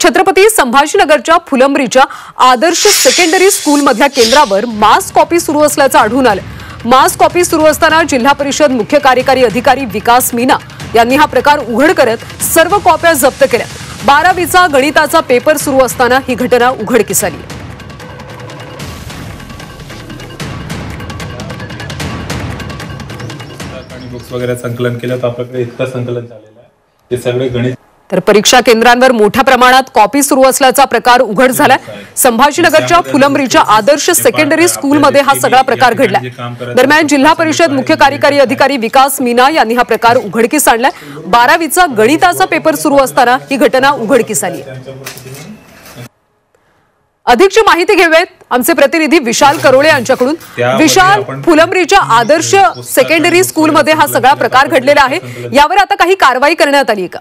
छत्रपती संभाजीनगरच्या फुलंब्रीच्या आदर्श secondary स्कूलमधल्या केंद्रावर मास copy सुरू असल्याचं आढळून आलं। मास कॉपी सुरू असताना जिल्हा परिषद मुख्य कार्यकारी अधिकारी विकास मीना यांनी हा प्रकार उघड करत सर्व कॉप्या जप्त केल्या। 12वीचा गणिताचा पेपर सुरू असताना ही घटना उघडकीस आली। बुक्स वगैरे संकलन केलं तर आपल्याकडे इतकं संकलन झालेलं आहे ते सगळे गणित। तर परीक्षा केंद्रांवर मोठ्या प्रमाणात कॉपी सुरू असल्याचा प्रकार उघड झालाय। संभाजीनगरच्या फुलंब्रीच्या आदर्श सेकंडरी स्कूलमध्ये हा सगळा प्रकार घडलाय। दरम्यान जिल्हा परिषद मुख्य कार्यकारी अधिकारी विकास मीना यांनी हा प्रकार उघडकीस आणलाय। 12वीचा गणिताचा पेपर सुरू असताना ही घटना उघडकीस आली। अधिकची माहिती घेऊयात आमचे प्रतिनिधी विशाल करोळे यांच्याकडून। विशाल, फुलंब्रीच्या आदर्श सेकंडरी स्कूलमध्ये हा सगळा प्रकार घडलेला आहे, यावर आता काही कारवाई करण्यात आली का?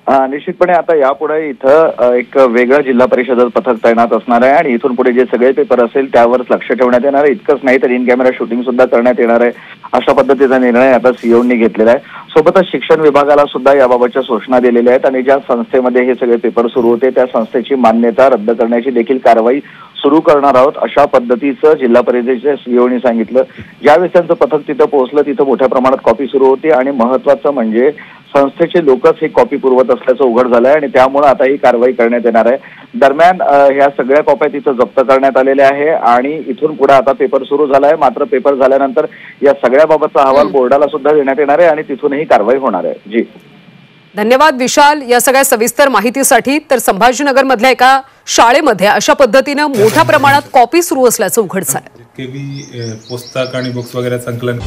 निश्चितपणे आता यापुढे इथं एक वेगळं जिल्हा परिषद पथक तैनात असणार आहे आणि इथून पुढे जे सगळे पेपर असेल त्यावर लक्ष ठेवण्यात येणार आहे। इतकंच नाही तर इन कॅमेरा शूटिंग सुद्धा करण्यात येणार आहे। अशा पद्धतीचा निर्णय आता सीओनी घेतलेला आहे। सोबतच शिक्षण विभागाला सुद्धा याबाबतच्या सूचना दिलेल्या आहेत आणि ज्या संस्थेमध्ये हे सगळे पेपर सुरू होते त्या संस्थेची मान्यता रद्द करण्याची देखील कारवाई सुरू करणार आहोत, अशा पद्धतीचं जिल्हा परिषदेच्या सीओनी सांगितलं। ज्यावेळेस त्यांचं पथक तिथं पोहोचलं तिथं मोठ्या प्रमाणात कॉपी सुरू होती आणि महत्वाचं म्हणजे संस्थेचे लोकच ही कॉपी पुरवत असल्याचं उघड झालंय आणि त्यामुळे आता ही कारवाई करण्यात येणार आहे। दरम्यान ह्या सगळ्या कॉप्या तिथं जप्त करण्यात आलेल्या आहे आणि इथून पुढे आता पेपर सुरू झालाय। मात्र पेपर झाल्यानंतर या सगळ्याबाबतचा अहवाल बोर्डाला सुद्धा देण्यात येणार आहे आणि तिथूनही कारवाई होणार आहे। जी धन्यवाद विशाल या सगळ्या सविस्तर माहितीसाठी। तर संभाजीनगर मधल्या एका शाळेमध्ये अशा पद्धतीने मोठ्या प्रमाणात कॉपी सुरू असल्याचं उघड झालं। पुस्तक आणि बुक्स वगैरे संकलन